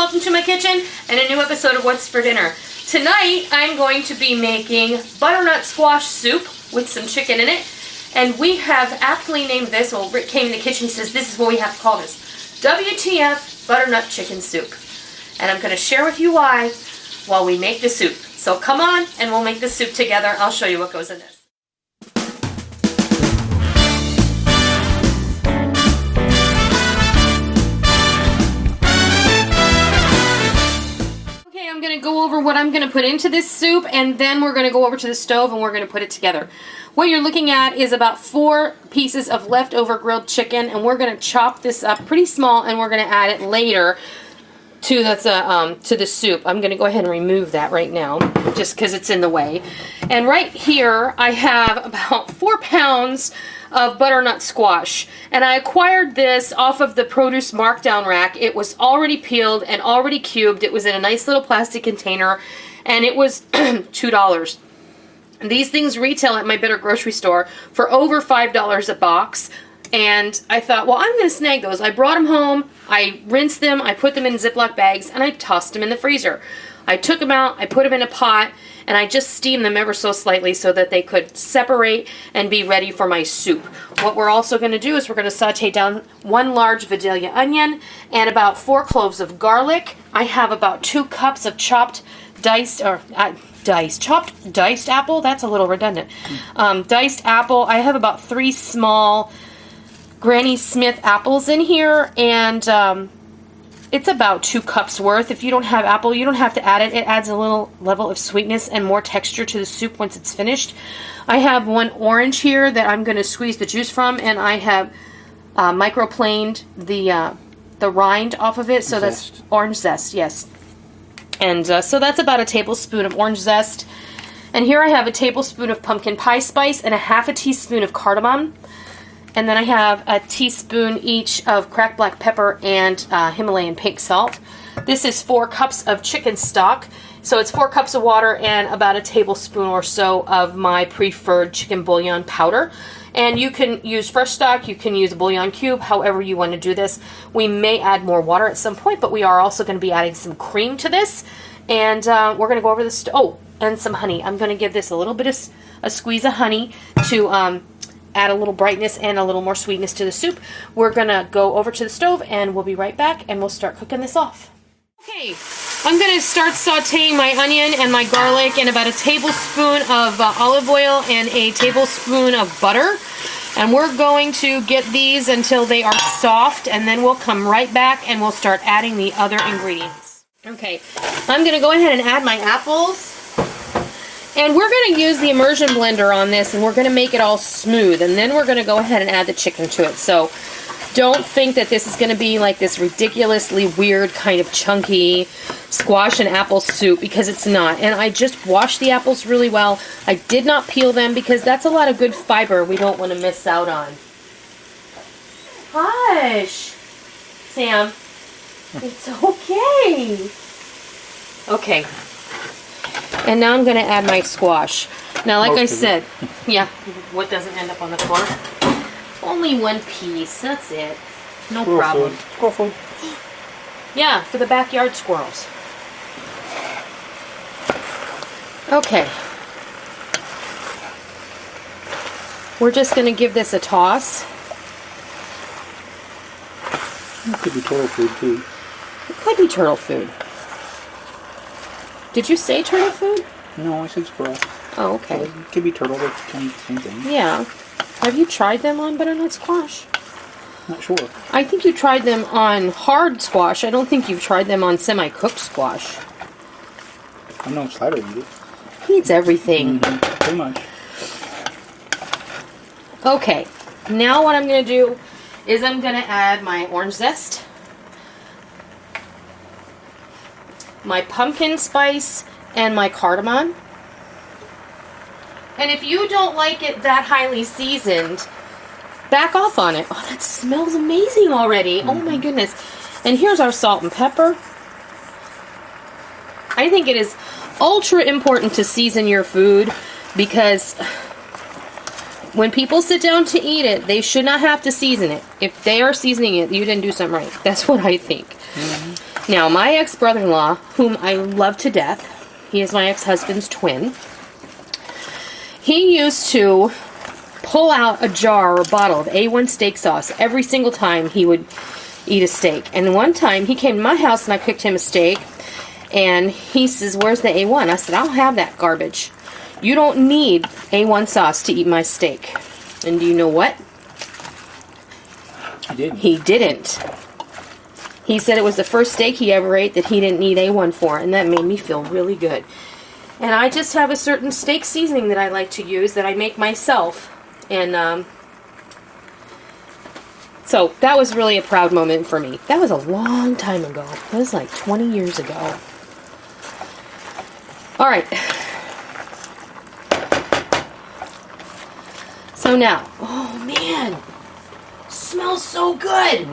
welcome to my kitchen and a new episode of What's for Dinner. Tonight I'm going to be making butternut squash soup with some chicken in it, and we have aptly named this, well, Rick came in the kitchen, he says this is what we have to call this, WTF butternut chicken soup. And I'm going to share with you why while we make the soup. So come on and we'll make the soup together. I'll show you what goes in this. I'm going to go over what I'm going to put into this soup, and then we're going to go over to the stove and we're going to put it together. What you're looking at is about 4 pieces of leftover grilled chicken, and we're going to chop this up pretty small, and we're going to add it later to the soup. I'm going to go ahead and remove that right now just because it's in the way. And right here I have about 4 pounds of butternut squash, and I acquired this off of the produce markdown rack. It was already peeled and already cubed. It was in a nice little plastic container, and it was $2. These things retail at my better grocery store for over $5 a box, and I thought, well, I'm going to snag those. I brought them home, I rinsed them, I put them in Ziploc bags, and I tossed them in the freezer. I took them out, I put them in a pot, and I just steamed them ever so slightly so that they could separate and be ready for my soup. What we're also going to do is we're going to saute down 1 large Vidalia onion and about 4 cloves of garlic. I have about 2 cups of chopped diced apple. That's a little redundant. Diced apple. I have about 3 small Granny Smith apples in here, and it's about 2 cups worth. If you don't have apple, you don't have to add it. It adds a little level of sweetness and more texture to the soup once it's finished. I have 1 orange here that I'm going to squeeze the juice from, and I have microplaned the rind off of it. So zest. That's orange zest, yes. And so that's about a tablespoon of orange zest. And here I have a tablespoon of pumpkin pie spice and a ½ teaspoon of cardamom. And then I have a teaspoon each of cracked black pepper and Himalayan pink salt. This is 4 cups of chicken stock. So it's 4 cups of water and about a tablespoon or so of my preferred chicken bouillon powder. And you can use fresh stock, you can use a bouillon cube, however you want to do this. We may add more water at some point, but we are also going to be adding some cream to this. And we're going to go over this. Oh, and some honey. I'm going to give this a little bit of a squeeze of honey to add a little brightness and a little more sweetness to the soup. We're going to go over to the stove and we'll be right back and we'll start cooking this off. Okay, I'm going to start sauteing my onion and my garlic in about a tablespoon of olive oil and a tablespoon of butter. And we're going to get these until they are soft, and then we'll come right back and we'll start adding the other ingredients. Okay, I'm going to go ahead and add my apples. And we're going to use the immersion blender on this, and we're going to make it all smooth. And then we're going to go ahead and add the chicken to it. So don't think that this is going to be like this ridiculously weird kind of chunky squash and apple soup, because it's not. And I just washed the apples really well. I did not peel them because that's a lot of good fiber we don't want to miss out on. Hush, Sam. It's okay. Okay. And now I'm going to add my squash. Now, like I said, yeah, what doesn't end up on the floor? Only 1 piece. That's it. No problem. Squirrel food. Yeah, for the backyard squirrels. Okay. We're just going to give this a toss. It could be turtle food, too. It could be turtle food. Did you say turtle food? No, I said squirrel. Oh, okay. It could be turtle, but it's kind of the same thing. Yeah. Have you tried them on butternut squash? Not sure. I think you tried them on hard squash. I don't think you've tried them on semi-cooked squash. I know Slider eats it. He eats everything. Mm-hmm. Pretty much. Okay. Now what I'm going to do is I'm going to add my orange zest, my pumpkin spice, and my cardamom. And if you don't like it that highly seasoned, back off on it. Oh, that smells amazing already. Oh my goodness. And here's our salt and pepper. I think it is ultra important to season your food, because when people sit down to eat it, they should not have to season it. If they are seasoning it, you didn't do something right. That's what I think. Now, my ex-brother-in-law, whom I love to death, he is my ex-husband's twin, he used to pull out a jar or a bottle of A1 steak sauce every single time he would eat a steak. And one time, he came to my house and I cooked him a steak, and he says, "Where's the A1? I said, "I'll have that garbage. You don't need A1 sauce to eat my steak." And do you know what? He didn't. He didn't. He said it was the first steak he ever ate that he didn't need A1 for, and that made me feel really good. And I just have a certain steak seasoning that I like to use that I make myself. And so that was really a proud moment for me. That was a long time ago. That was like 20 years ago. All right. So now, oh man, smells so good.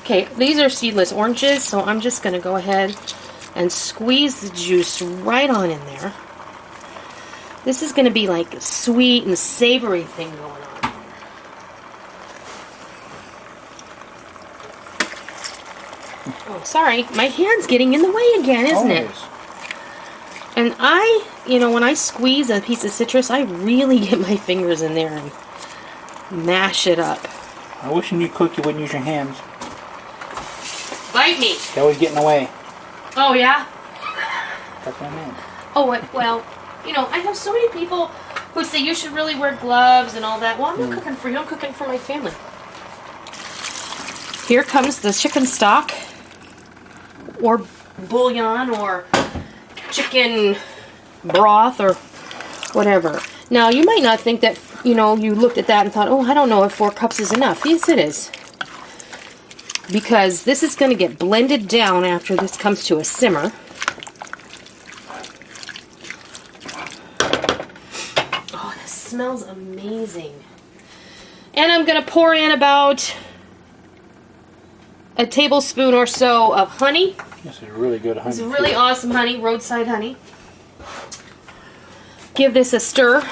Okay, these are seedless oranges, so I'm just going to go ahead and squeeze the juice right on in there. This is going to be like a sweet and savory thing going on. Oh, sorry, my hand's getting in the way again, isn't it? And when I squeeze a piece of citrus, I really get my fingers in there and mash it up. I wish when you cook you wouldn't use your hands. Bite me. They always get in the way. Oh, yeah? That's what I meant. Oh, well, I have so many people who say you should really wear gloves and all that. Well, I'm not cooking for you. I'm cooking for my family. Here comes the chicken stock or bouillon or chicken broth or whatever. Now, you might not think that, you looked at that and thought, oh, I don't know if 4 cups is enough. Yes, it is. Because this is going to get blended down after this comes to a simmer. Oh, this smells amazing. And I'm going to pour in about a tablespoon or so of honey. This is really good honey. This is really awesome honey, roadside honey. Give this a stir.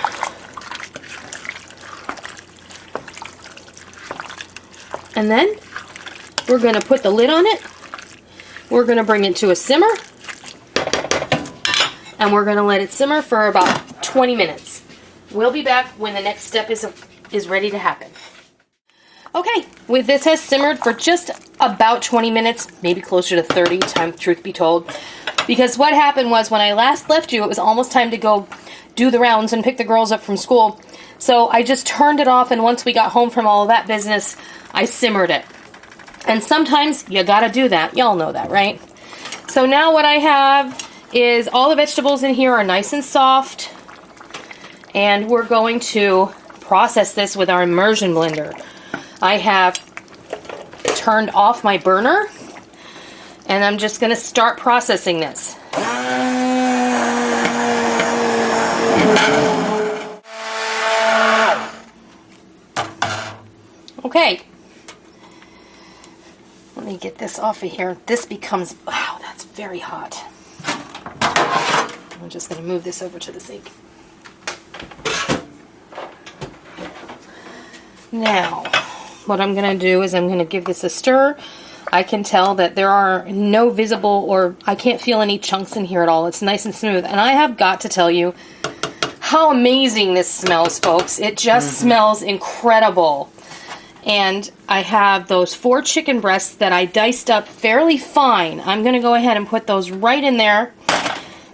And then we're going to put the lid on it. We're going to bring it to a simmer. And we're going to let it simmer for about 20 minutes. We'll be back when the next step is ready to happen. Okay, this has simmered for just about 20 minutes, maybe closer to 30, truth be told. Because what happened was when I last left you, it was almost time to go do the rounds and pick the girls up from school. So I just turned it off, and once we got home from all of that business, I simmered it. And sometimes you gotta do that. Y'all know that, right? So now what I have is all the vegetables in here are nice and soft. And we're going to process this with our immersion blender. I have turned off my burner, and I'm just going to start processing this. Okay. Let me get this off of here. This becomes, wow, that's very hot. I'm just going to move this over to the sink. Now, what I'm going to do is I'm going to give this a stir. I can tell that there are no visible, or I can't feel any chunks in here at all. It's nice and smooth. And I have got to tell you how amazing this smells, folks. It just smells incredible. And I have those 4 chicken breasts that I diced up fairly fine. I'm going to go ahead and put those right in there.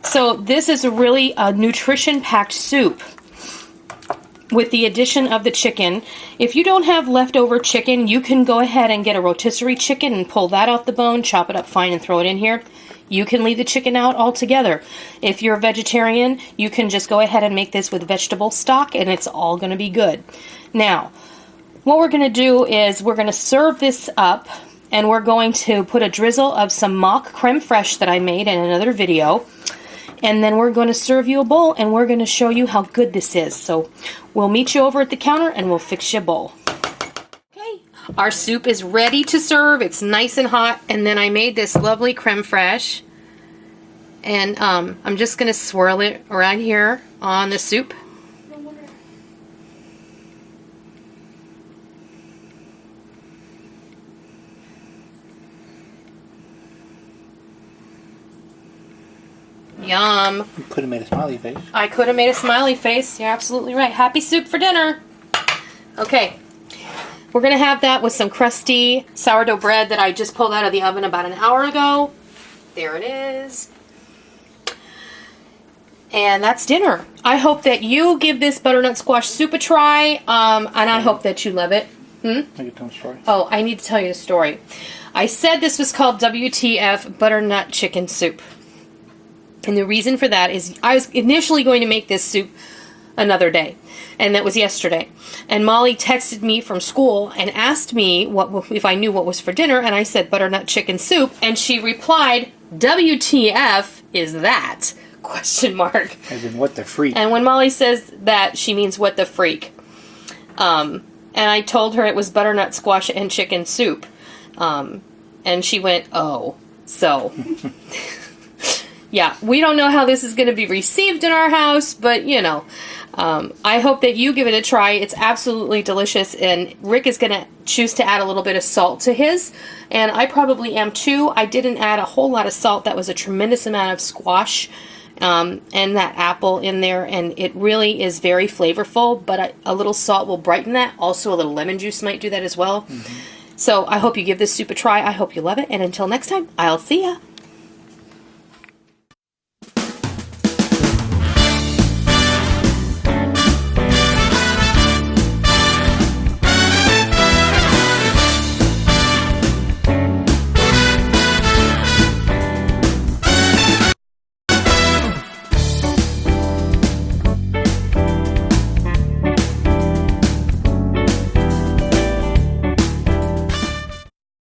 So this is really a nutrition-packed soup with the addition of the chicken. If you don't have leftover chicken, you can go ahead and get a rotisserie chicken and pull that off the bone, chop it up fine and throw it in here. You can leave the chicken out altogether. If you're a vegetarian, you can just go ahead and make this with vegetable stock, and it's all going to be good. Now, what we're going to do is we're going to serve this up, and we're going to put a drizzle of some mock creme fraiche that I made in another video. And then we're going to serve you a bowl, and we're going to show you how good this is. So we'll meet you over at the counter, and we'll fix you a bowl. Okay, our soup is ready to serve. It's nice and hot. And then I made this lovely creme fraiche. And I'm just going to swirl it right here on the soup. Yum. You could have made a smiley face. I could have made a smiley face. You're absolutely right. Happy soup for dinner. Okay. We're going to have that with some crusty sourdough bread that I just pulled out of the oven about an hour ago. There it is. And that's dinner. I hope that you give this butternut squash soup a try, and I hope that you love it. I can tell a story. Oh, I need to tell you a story. I said this was called WTF Butternut Chicken Soup. And the reason for that is I was initially going to make this soup another day. And that was yesterday. And Molly texted me from school and asked me if I knew what was for dinner. And I said butternut chicken soup. And she replied, WTF is that? Question mark. As in, what the freak? And when Molly says that, she means what the freak. And I told her it was butternut squash and chicken soup. And she went, oh. So... Yeah, we don't know how this is going to be received in our house, but, you know, I hope that you give it a try. It's absolutely delicious, and Rick is going to choose to add a little bit of salt to his, and I probably am too. I didn't add a whole lot of salt. That was a tremendous amount of squash and that apple in there, and it really is very flavorful, but a little salt will brighten that. Also, a little lemon juice might do that as well. So I hope you give this soup a try. I hope you love it, and until next time, I'll see ya.